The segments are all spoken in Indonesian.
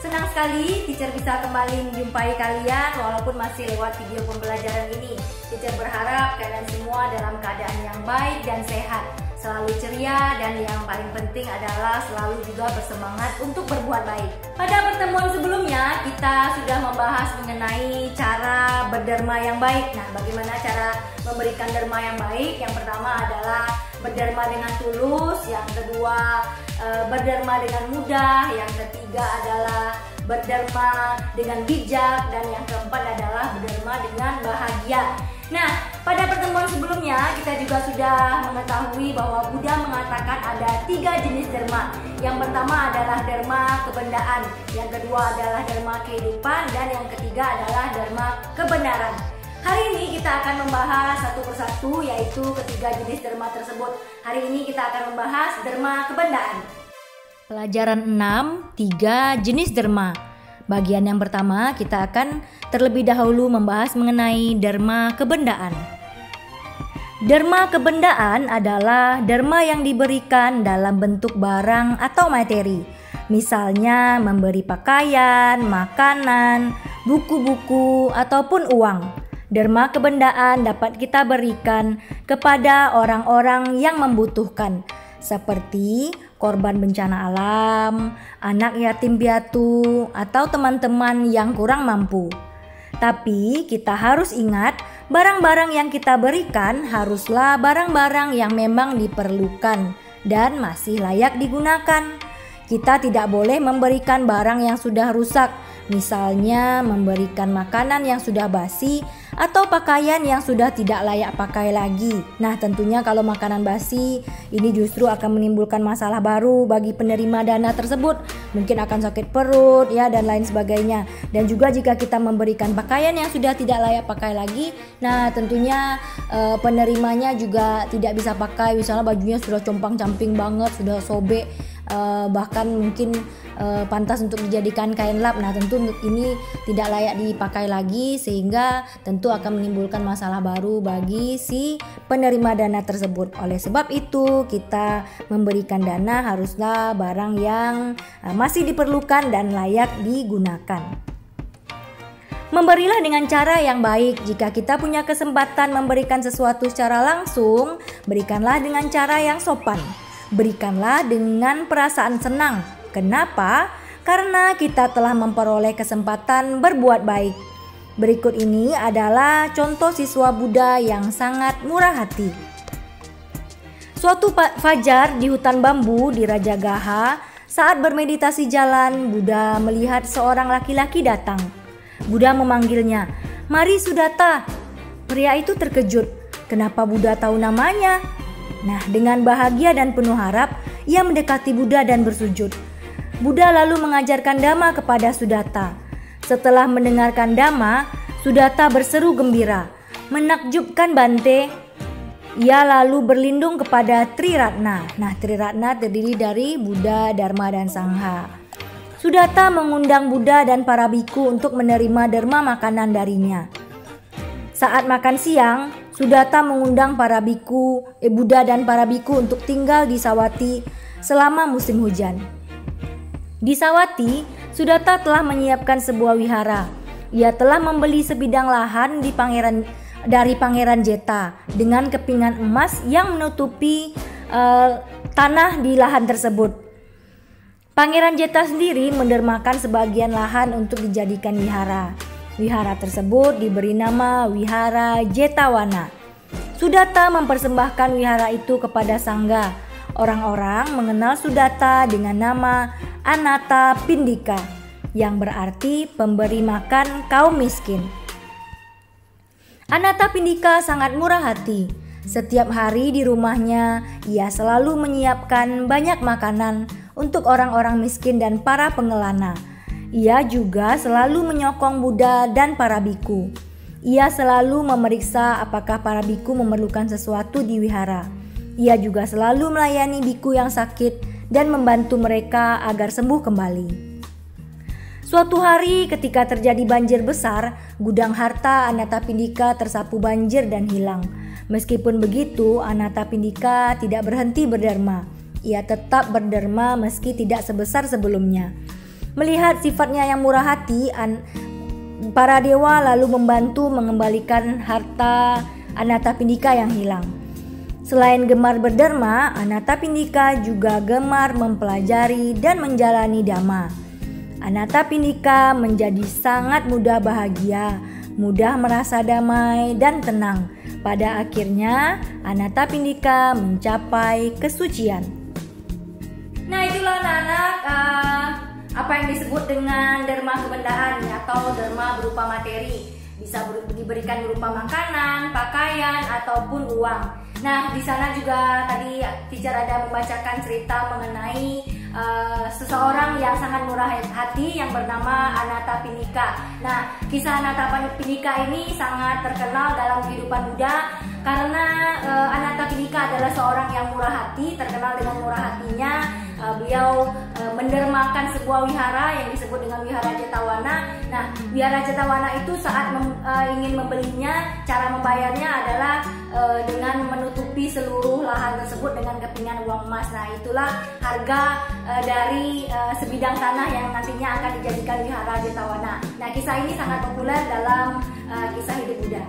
Senang sekali Teacher bisa kembali menjumpai kalian walaupun masih lewat video pembelajaran ini. Teacher berharap kalian semua dalam keadaan yang baik dan sehat, selalu ceria, dan yang paling penting adalah selalu juga bersemangat untuk berbuat baik. Pada pertemuan sebelumnya kita sudah membahas mengenai cara berderma yang baik. Nah, bagaimana cara memberikan derma yang baik? Yang pertama adalah berderma dengan tulus, yang kedua berderma dengan mudah, yang ketiga adalah berderma dengan bijak, dan yang keempat adalah berderma dengan bahagia. Nah, pada pertemuan sebelumnya kita juga sudah mengetahui bahwa Buddha mengatakan ada 3 jenis derma. Yang pertama adalah derma kebendaan, yang kedua adalah derma kehidupan, dan yang ketiga adalah derma kebenaran. Hari ini kita akan membahas satu persatu, yaitu ketiga jenis derma tersebut. Hari ini kita akan membahas derma kebendaan. Pelajaran 6, 3 jenis derma. Bagian yang pertama kita akan terlebih dahulu membahas mengenai derma kebendaan. Derma kebendaan adalah derma yang diberikan dalam bentuk barang atau materi. Misalnya memberi pakaian, makanan, buku-buku, ataupun uang. Derma kebendaan dapat kita berikan kepada orang-orang yang membutuhkan, seperti korban bencana alam, anak yatim piatu, atau teman-teman yang kurang mampu. Tapi kita harus ingat, barang-barang yang kita berikan haruslah barang-barang yang memang diperlukan dan masih layak digunakan. Kita tidak boleh memberikan barang yang sudah rusak, misalnya memberikan makanan yang sudah basi atau pakaian yang sudah tidak layak pakai lagi. Nah, tentunya kalau makanan basi ini justru akan menimbulkan masalah baru bagi penerima dana tersebut. Mungkin akan sakit perut ya, dan lain sebagainya. Dan juga jika kita memberikan pakaian yang sudah tidak layak pakai lagi, nah tentunya penerimanya juga tidak bisa pakai. Misalnya bajunya sudah compang-camping banget, sudah sobek, bahkan mungkin pantas untuk dijadikan kain lap. Nah, tentu ini tidak layak dipakai lagi, sehingga tentu akan menimbulkan masalah baru bagi si penerima dana tersebut. Oleh sebab itu, kita memberikan dana haruslah barang yang masih diperlukan dan layak digunakan. Memberilah dengan cara yang baik. Jika kita punya kesempatan memberikan sesuatu secara langsung, berikanlah dengan cara yang sopan. Berikanlah dengan perasaan senang. Kenapa? Karena kita telah memperoleh kesempatan berbuat baik. Berikut ini adalah contoh siswa Buddha yang sangat murah hati. Suatu fajar di hutan bambu di Rajagaha, saat bermeditasi jalan, Buddha melihat seorang laki-laki datang. Buddha memanggilnya, "Mari Sudatta." Pria itu terkejut. Kenapa Buddha tahu namanya? Nah, dengan bahagia dan penuh harap, ia mendekati Buddha dan bersujud. Buddha lalu mengajarkan Dhamma kepada Sudatta. Setelah mendengarkan Dhamma, Sudatta berseru gembira. Menakjubkan Bante. Ia lalu berlindung kepada Triratna. Nah, Triratna terdiri dari Buddha, Dharma, dan Sangha. Sudatta mengundang Buddha dan para biku untuk menerima derma makanan darinya. Saat makan siang, Sudatta mengundang para biku, Buddha dan para biku untuk tinggal di Sawati selama musim hujan. Di Sawati, Sudatta telah menyiapkan sebuah wihara. Ia telah membeli sebidang lahan dari Pangeran Jeta dengan kepingan emas yang menutupi tanah di lahan tersebut. Pangeran Jeta sendiri mendermakan sebagian lahan untuk dijadikan wihara. Wihara tersebut diberi nama Wihara Jetawana. Sudatta mempersembahkan wihara itu kepada Sangga. Orang-orang mengenal Sudatta dengan nama Anatta Pindika, yang berarti pemberi makan kaum miskin. Anatta Pindika sangat murah hati. Setiap hari di rumahnya, ia selalu menyiapkan banyak makanan untuk orang-orang miskin dan para pengelana. Ia juga selalu menyokong Buddha dan para biku. Ia selalu memeriksa apakah para biku memerlukan sesuatu di wihara. Ia juga selalu melayani biku yang sakit dan membantu mereka agar sembuh kembali. Suatu hari ketika terjadi banjir besar, gudang harta Anatta Pindika tersapu banjir dan hilang. Meskipun begitu, Anatta Pindika tidak berhenti berderma. Ia tetap berderma meski tidak sebesar sebelumnya. Melihat sifatnya yang murah hati, para dewa lalu membantu mengembalikan harta Anathapindika yang hilang. Selain gemar berderma, Anathapindika juga gemar mempelajari dan menjalani dhamma. Anathapindika menjadi sangat mudah bahagia, mudah merasa damai dan tenang. Pada akhirnya, Anathapindika mencapai kesucian. Nah, itulah anak-anak apa yang disebut dengan derma kebendaan atau derma berupa materi. Bisa diberikan berupa makanan, pakaian, ataupun uang. Nah, di sana juga tadi teacher ada membacakan cerita mengenai seseorang yang sangat murah hati yang bernama Anathapindika. Nah, kisah Anathapindika ini sangat terkenal dalam kehidupan Buddha karena Anathapindika adalah seorang yang murah hati, terkenal dengan murah hatinya. Beliau mendermakan sebuah wihara yang disebut dengan wihara Jetawana. Nah, wihara Jetawana itu saat ingin membelinya, cara membayarnya adalah dengan menutupi seluruh lahan tersebut dengan kepingan uang emas. Nah, itulah harga dari sebidang tanah yang nantinya akan dijadikan wihara Jetawana. Nah, kisah ini sangat populer dalam kisah hidup Buddha.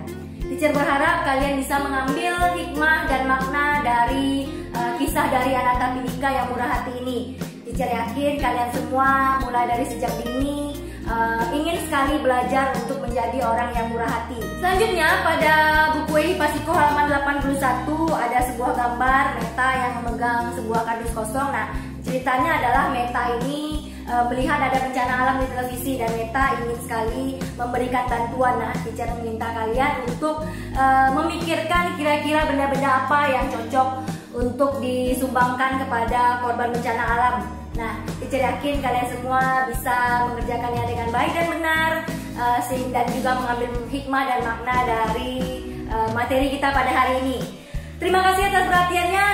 Teacher berharap kalian bisa mengambil hikmah dan makna dari kisah dari Anathapindika yang murah hati ini. Teacher yakin kalian semua mulai dari sejak dini ingin sekali belajar untuk menjadi orang yang murah hati. Selanjutnya pada buku Ehipasiko halaman 81 ada sebuah gambar Meta yang memegang sebuah kardus kosong. Nah, ceritanya adalah Meta ini melihat ada bencana alam di televisi dan Meta ingin sekali memberikan bantuan. Nah, teacher meminta kalian untuk memikirkan kira-kira benda-benda apa yang cocok untuk disumbangkan kepada korban bencana alam. Nah, teacher yakin kalian semua bisa mengerjakannya dengan baik dan benar, dan juga mengambil hikmah dan makna dari materi kita pada hari ini. Terima kasih atas perhatiannya.